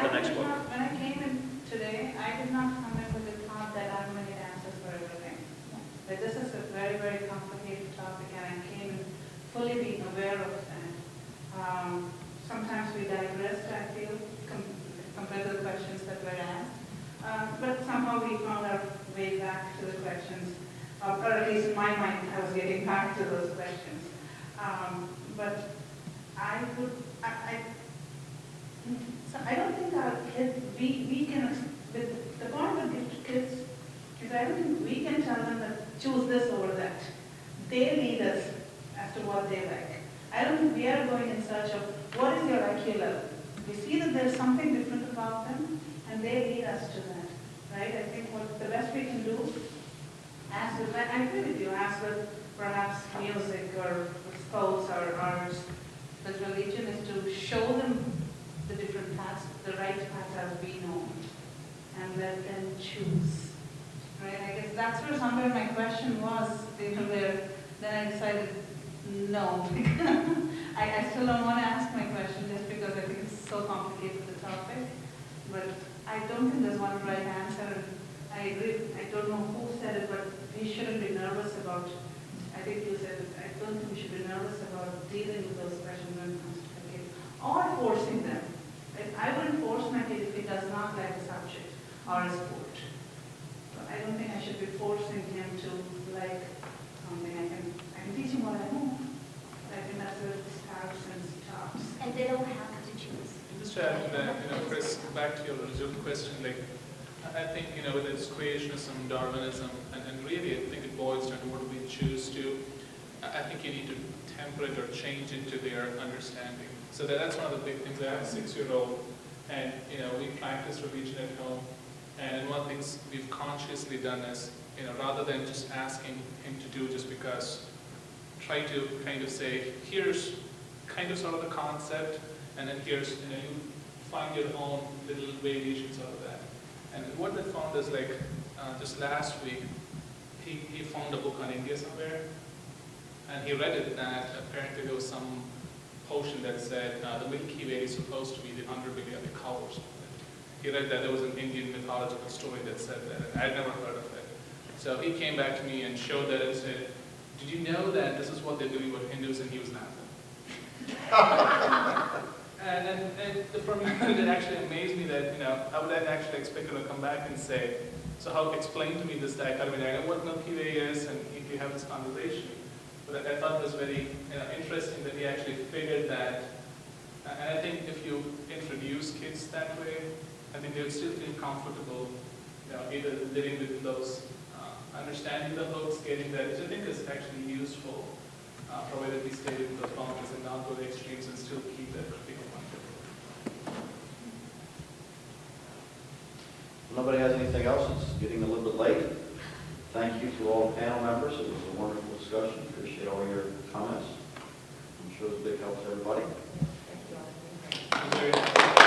the next book. When I came in today, I did not come in with the thought that I'm going to get answers for everything. But this is a very, very complicated topic, and I came in fully being aware of that. Sometimes we digressed, I feel, compared to the questions that were asked. But somehow we found our way back to the questions, or at least in my mind, I was getting back to those questions. But I would, so I don't think our kids, we can, the point with kids is I don't think we can tell them that choose this over that. They lead us as to what they like. I don't think we are going in search of what is your IQ level. We see that there's something different about them, and they lead us to that, right? I think what the best we can do, as with, I agree with you, as with perhaps music or sports or arts, with religion, is to show them the different paths, the right path as we know, and let them choose. Right? I guess that's where somewhere my question was, where then I decided no. I still don't want to ask my question just because I think it's so complicated, the topic. But I don't think there's one right answer. I agree. I don't know who said it, but we shouldn't be nervous about, I think you said it, I don't think we should be nervous about dealing with those questions when it comes to the kid, or forcing them. I wouldn't force my kid if he does not like a subject or a sport. So I don't think I should be forcing him to like something. I can teach him what I know. I think that's where it starts and stops. And they don't have to choose. Just to add to that, Chris, back to your original question, like, I think, whether it's creationism, Darwinism, and really I think it boils down to what we choose to. I think you need to temper it or change it to their understanding. So that's one of the big things. I have a 6-year-old, and we practice religion at home. And one of the things we've consciously done is, rather than just asking him to do just because, try to kind of say, here's kind of sort of the concept, and then here's, you find your own little variations out of that. And what they found is like, just last week, he found a book on India somewhere, and he read it that apparently there was some portion that said the Milky Way is supposed to be the underbelly of the cow or something. He read that there was an Indian mythological story that said that. I'd never heard of it. So he came back to me and showed that and said, did you know that this is what they believe about Hindus? And he was laughing. and for me, it actually amazed me that, I would have actually expected him to come back and say, so how explain to me this dichotomy? I know what Milky Way is, and if you have this conversation. But I thought it was very interesting that he actually figured that. And I think if you introduce kids that way, I think they would still feel comfortable, either living with those, understanding the hooks, getting that, which I think is actually useful, provided we stay within those boundaries and not go to extremes and still keep that critical mindset. Nobody has anything else? It's getting a little bit late. Thank you to all the panel members. It was a wonderful discussion. Appreciate all your comments. I'm sure it's a big help to everybody. Thank you all. Thank you.